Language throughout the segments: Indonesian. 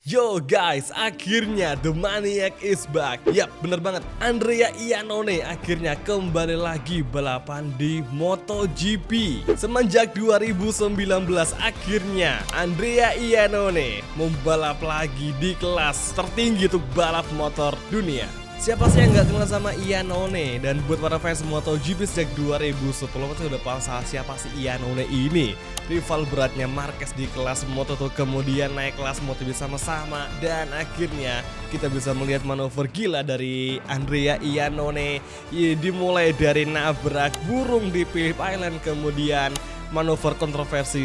Yo guys, akhirnya The Maniac is back. Yap, bener banget. Andrea Iannone akhirnya kembali lagi balapan di MotoGP. Semenjak 2019 akhirnya Andrea Iannone membalap lagi di kelas tertinggi untuk balap motor dunia. Siapa sih yang gak kenal sama Iannone? Dan buat para fans MotoGP sejak 2010 pasti udah paham siapa sih Iannone ini. Rival beratnya Marquez di kelas Moto2, kemudian naik kelas MotoGP sama-sama. Dan akhirnya kita bisa melihat manuver gila dari Andrea Iannone. Dimulai dari nabrak burung di Phillip Island, kemudian manuver kontroversi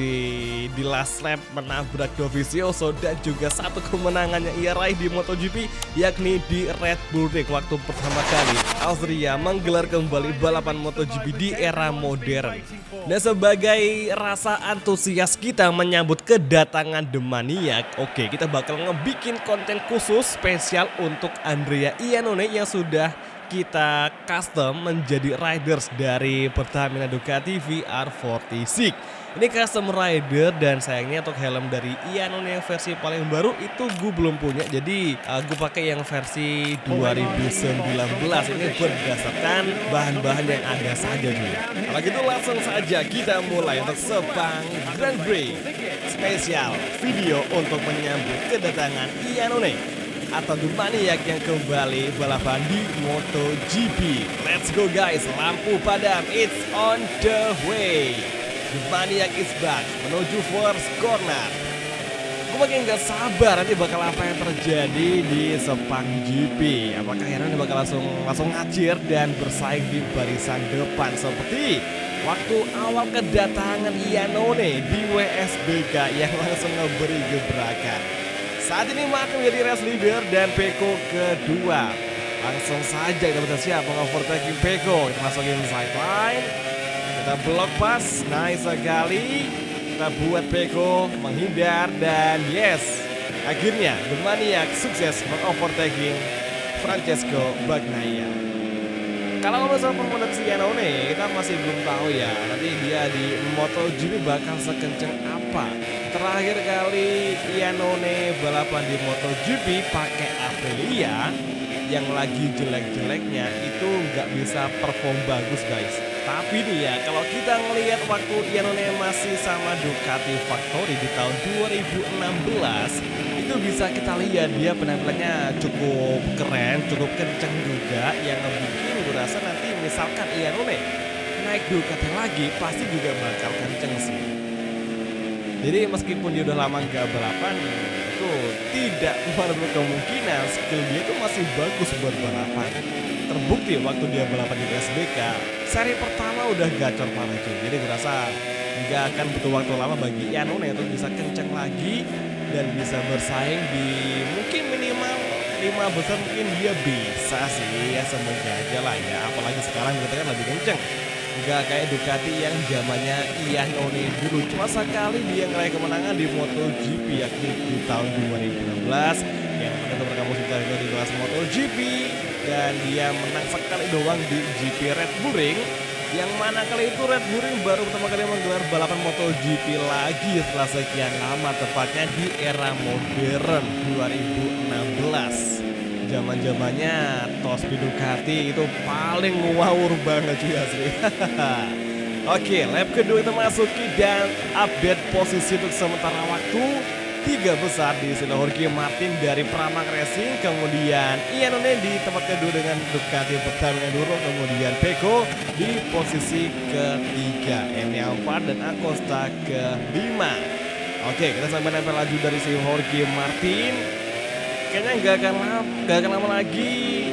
di last lap menabrak Dovizioso, dan juga satu kemenangan yang ia raih di MotoGP yakni di Red Bull Ring waktu pertama kali Austria menggelar kembali balapan MotoGP di era modern. Dan sebagai rasa antusias kita menyambut kedatangan The Maniac, oke, kita bakal ngebikin konten khusus spesial untuk Andrea Iannone yang sudah kita custom menjadi riders dari Pertamina Ducati VR46. Ini custom rider, dan sayangnya untuk helm dari Iannone yang versi paling baru itu gue belum punya. Jadi gue pakai yang versi 2019. Ini berdasarkan bahan-bahan yang ada saja juga. Kalau gitu langsung saja kita mulai untuk Sepang Grand Prix spesial video untuk menyambut kedatangan Iannone atau The Maniac yang kembali balapan di MotoGP. Let's go guys, lampu padam, it's on the way. The Maniac is back menuju first corner. Gue makin gak sabar nanti bakal apa yang terjadi di Sepang GP. Apakah Iannone bakal langsung ngacir dan bersaing di barisan depan seperti waktu awal kedatangan Iannone di WSBK yang langsung ngeberi gebrakan. Saat ini Mark menjadi race leader dan Pecco kedua. Langsung saja kita bisa siap mengovertaking Pecco. Kita masukin sideline, kita block pass, nice sekali. Kita buat Pecco menghindar, dan yes, akhirnya The Maniac sukses mengovertaking Francesco Bagnaia. Kalau ngomong soal performance Iannone, kita masih belum tahu ya nanti dia di MotoGP bakal sekenceng apa. Terakhir kali Iannone balapan di MotoGP pakai Aprilia yang lagi jelek-jeleknya itu nggak bisa perform bagus guys. Tapi nih ya, kalau kita ngelihat waktu Iannone masih sama Ducati Factory di tahun 2016, itu bisa kita lihat dia penampilannya cukup keren, cukup kenceng juga, yang bikin gue rasa nanti misalkan Iannone naik Ducati lagi pasti juga bakal kenceng sih. Jadi meskipun dia udah lama gak balapan, itu tidak menutup kemungkinan skill dia itu masih bagus buat balapan. Terbukti waktu dia balapan di SBK, seri pertama udah gacor parah cuy. Jadi gue rasa gak akan butuh waktu lama bagi Iannone untuk bisa kenceng lagi dan bisa bersaing di mungkin minimal 5 besar, mungkin dia bisa sih ya, semoga aja lah ya. Apalagi sekarang kita kan lebih kenceng. Gak kayak Ducati yang zamannya Iannone dulu. Cuma sekali dia ngeraih kemenangan di MotoGP yakni di tahun 2016 yang menentukan kamu kita itu di kelas MotoGP, dan dia menang sekali doang di GP Red Bull Ring, yang mana kali itu Red Bull Ring baru pertama kali menggelar balapan MotoGP lagi setelah sekian lama, tepatnya di era modern 2016. Zaman-zamannya Tospi Ducati itu paling ngawur banget cuy asli. Oke, lap kedua kita masuki dan update posisi untuk sementara waktu. 3 besar di sini Jorge Martin dari Pramac Racing, kemudian Iannone di tempat kedua dengan Ducati Pertamina Enduro, kemudian Pecco di posisi ketiga, Enea keempat, dan Acosta kelima. Oke, kita sampai nempel laju dari si Jorge Martin. Kayaknya gak akan lama lagi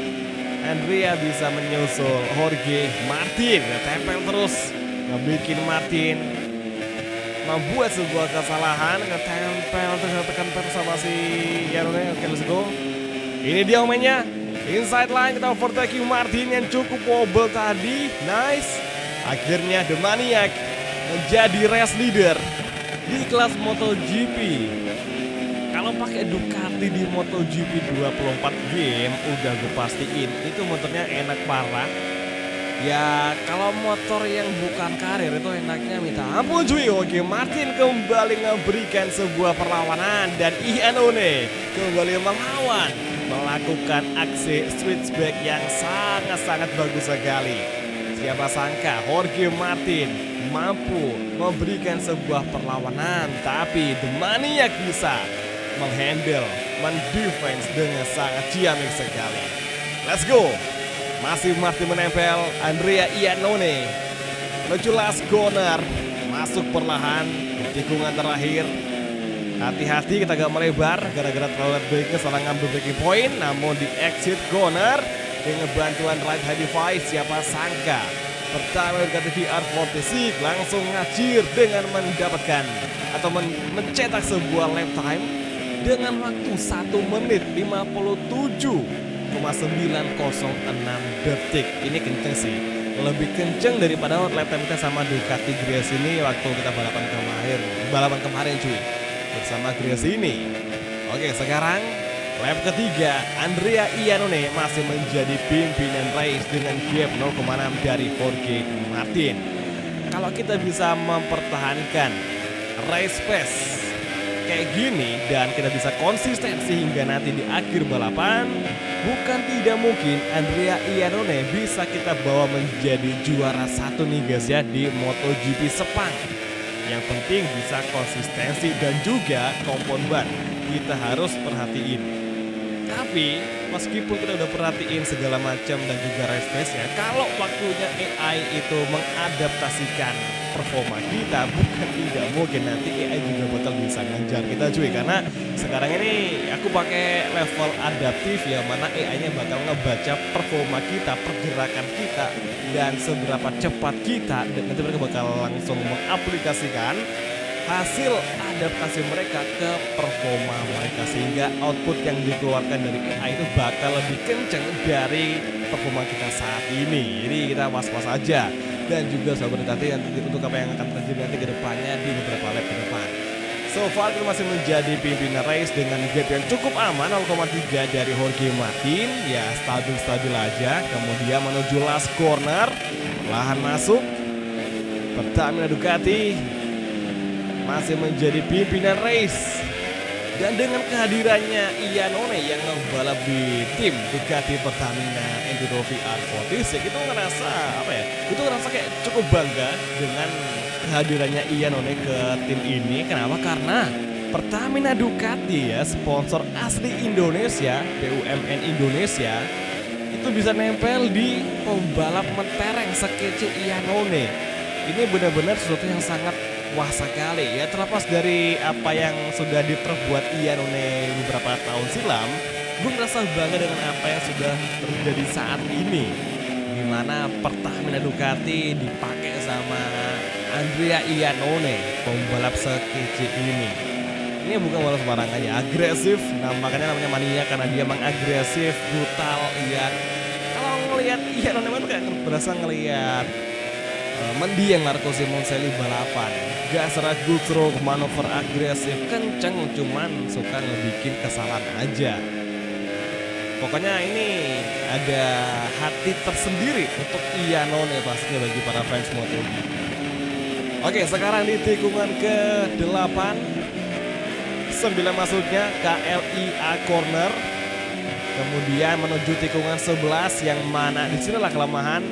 Andrea bisa menyusul Jorge Martin. Tempel terus, ngebikin Martin membuat sebuah kesalahan, ketempel terus sama si Iannone. Oke, let's go. Ini dia momennya, inside line, kita overtaking Martin yang cukup wobble tadi. Nice. Akhirnya The Maniac menjadi race leader di kelas MotoGP. Kalau pakai Ducati di MotoGP 24 game udah gue pastiin itu motornya enak parah. Ya kalau motor yang bukan karir itu enaknya minta ampun cuy. Oke, Martin kembali memberikan sebuah perlawanan dan Iannone kembali melawan, melakukan aksi switchback yang sangat-sangat bagus sekali. Siapa sangka Jorge Martin mampu memberikan sebuah perlawanan, tapi The Maniac bisa menghandle, mendefense dengan sangat ciamik sekali. Let's go. Masih Martin menempel, Andrea Iannone menuju last corner, masuk perlahan di tikungan terakhir. Hati-hati kita agak melebar gara-gara terlalu breaknya salah ngambil breaking point, namun di exit corner dengan bantuan right high device siapa sangka pertama dari VR46 langsung ngacir dengan mendapatkan atau mencetak sebuah lap time dengan waktu 1 menit 57,906 detik. Ini kenceng sih, lebih kenceng daripada lap time kita sama Ducati Gresini ini waktu kita balapan kemarin cuy, bersama Gresini. Oke, sekarang lap ketiga, Andrea Iannone masih menjadi pimpinan race dengan gap 0,6 dari Jorge Martin. Kalau kita bisa mempertahankan race pace kayak gini dan kita bisa konsisten sehingga nanti di akhir balapan, bukan tidak mungkin Andrea Iannone bisa kita bawa menjadi juara satu nih guys ya di MotoGP Sepang. Yang penting bisa konsistensi dan juga kompon ban kita harus perhatiin. Tapi meskipun kita udah perhatiin segala macam dan juga race pace-nya, kalau waktunya AI itu mengadaptasikan performa kita, bukan tidak mungkin nanti AI juga bakal bisa ngejar kita cuy. Karena sekarang ini aku pakai level adaptif ya, mana AI-nya bakal ngebaca performa kita, pergerakan kita, dan seberapa cepat kita, dan nanti mereka bakal langsung mengaplikasikan hasil adaptasi mereka ke performa mereka, sehingga output yang dikeluarkan dari AI itu bakal lebih kenceng dari performa kita saat ini. Jadi kita was-was aja dan juga sabar nanti untuk apa yang akan terjadi nanti ke depannya di beberapa lap ke depan. So far kita masih menjadi pimpinan race dengan gap yang cukup aman 0,3 dari Jorge Martin, ya stabil-stabil aja. Kemudian menuju last corner, lahan masuk Pertamina Ducati masih menjadi pimpinan race, dan dengan kehadirannya Iannone yang membalap di tim Ducati Pertamina Enduro VR46 itu ngerasa apa ya? Itu ngerasa kayak cukup bangga dengan kehadirannya Iannone ke tim ini. Kenapa? Karena Pertamina Ducati ya, sponsor asli Indonesia, BUMN Indonesia, itu bisa nempel di pembalap mentereng sekece Iannone. Ini benar-benar sesuatu yang sangat wah sekali ya, terlepas dari apa yang sudah diperbuat Iannone beberapa tahun silam, gue merasa bangga dengan apa yang sudah terjadi saat ini, dimana Pertamina Ducati dipakai sama Andrea Iannone, pembalap sekece ini. Ini bukan balap sembarangan ya, agresif, nah makanya namanya mania karena dia emang agresif, brutal ya. Kalau ngelihat Iannone itu kayak berasa ngelihat mendiang Marco Simoncelli balapan, gas ragu stroke, manuver agresif, kenceng, cuman suka ngebikin kesalahan aja. Pokoknya ini ada hati tersendiri untuk Iannone pastinya bagi para fans MotoGP. Oke, sekarang di tikungan ke-8, 9 masuknya KLIA corner, kemudian menuju tikungan 11 yang mana disinilah kelemahan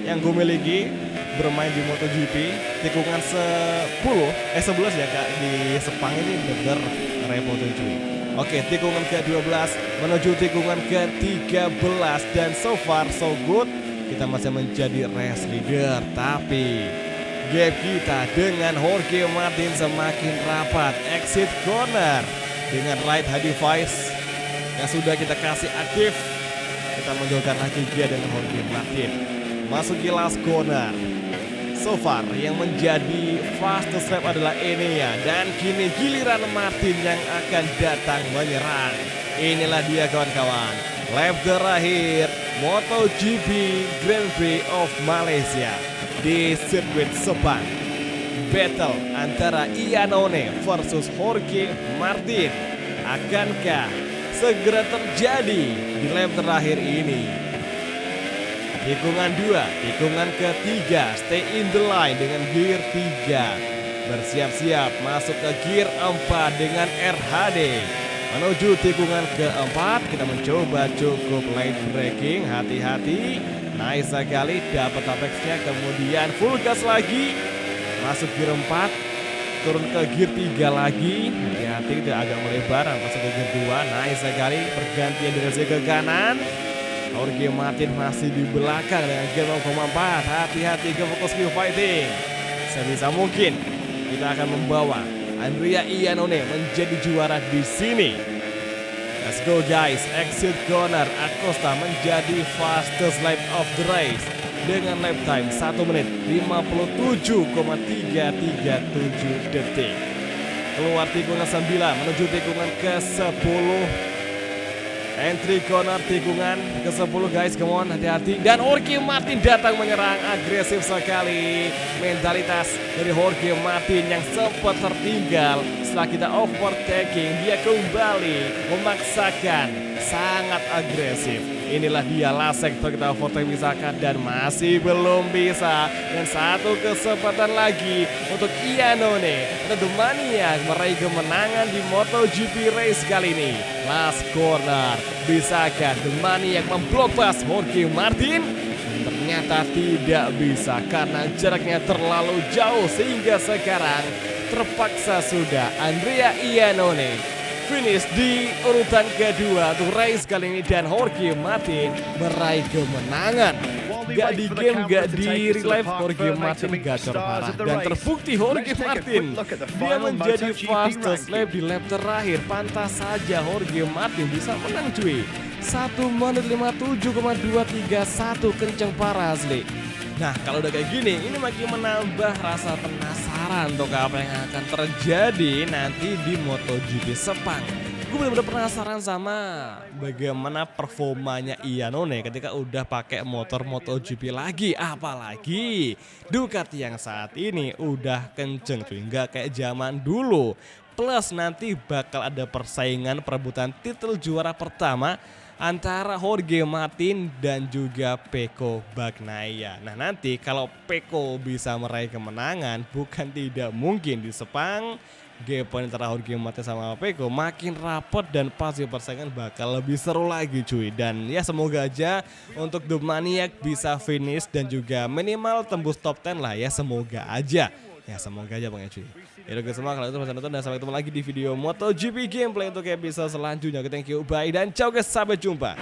yang gue miliki bermain di MotoGP. Tikungan 11 ya kak di Sepang ini bener repot cuy. Oke, tikungan ke-12 menuju tikungan ke-13 dan so far so good kita masih menjadi race leader, tapi gap kita dengan Jorge Martin semakin rapat. Exit corner dengan right high device yang sudah kita kasih aktif, kita menjauhkan lagi dia dengan Jorge Martin. Masuki last corner. So far yang menjadi fastest lap adalah Enea, dan kini giliran Martin yang akan datang menyerang. Inilah dia kawan-kawan, lap terakhir MotoGP Grand Prix of Malaysia di sirkuit Sepang. Battle antara Iannone versus Jorge Martin akankah segera terjadi di lap terakhir ini? Tikungan 2, tikungan ketiga, stay in the line dengan gear 3. Bersiap-siap masuk ke gear 4 dengan RHD. menuju tikungan keempat. Kita mencoba cukup late braking, hati-hati. Nice sekali, dapat apexnya, kemudian full gas lagi, masuk gear 4, turun ke gear 3 lagi. Hati-hati, tidak agak melebar, masuk ke gear 2. Nice sekali, pergantian direksi ke kanan. Jorge Martin masih di belakang dengan gear 0,4. Hati-hati ke fokus Q fighting. Sebisa mungkin kita akan membawa Andrea Iannone menjadi juara di sini. Let's go guys, exit corner. Acosta menjadi fastest lap of the race dengan lap time 1 menit 57,337 detik. Keluar tikungan 9 menuju tikungan ke-10. Entry corner tikungan ke-10 guys, come on, hati-hati. Dan Jorge Martin datang menyerang, agresif sekali. Mentalitas dari Jorge Martin yang sempat tertinggal setelah kita overtaking, dia kembali memaksakan, sangat agresif. Inilah dia last sector, kita overtake misalkan dan masih belum bisa. Dan satu kesempatan lagi untuk Iannone atau The Maniac meraih kemenangan di MotoGP race kali ini. Last corner, bisakah The Maniac memblok pas Jorge Martin? Ternyata tidak bisa karena jaraknya terlalu jauh, sehingga sekarang terpaksa sudah Andrea Iannone finish di urutan kedua untuk race kali ini dan Jorge Martin meraih kemenangan. Gak di game, gak di real life, Jorge Martin gacor parah. Dan terbukti Jorge Martin, dia menjadi fastest lap di lap terakhir. Pantas saja Jorge Martin bisa menang cuy. 1 menit 57,231, kenceng parah asli. Nah kalau udah kayak gini, ini makin menambah rasa penasaran untuk apa yang akan terjadi nanti di MotoGP Sepang. Gue bener-bener penasaran sama bagaimana performanya Iannone ketika udah pakai motor MotoGP lagi. Apalagi Ducati yang saat ini udah kenceng cuy, nggak kayak zaman dulu. Plus nanti bakal ada persaingan perebutan titel juara pertama antara Jorge Martin dan juga Pecco Bagnaia. Nah nanti kalau Pecco bisa meraih kemenangan, bukan tidak mungkin di Sepang gap antara Jorge Martin sama Pecco makin rapot dan pasti persaingan bakal lebih seru lagi cuy. Dan ya semoga aja untuk The Maniac bisa finish dan juga minimal tembus top 10 lah ya, semoga aja. Ya semoga aja bang ya cuy. Ya udah semua, kalau itu pesan nonton dan sampai ketemu lagi di video MotoGP gameplay untuk episode selanjutnya. Thank you, bye dan ciao guys, sampai jumpa.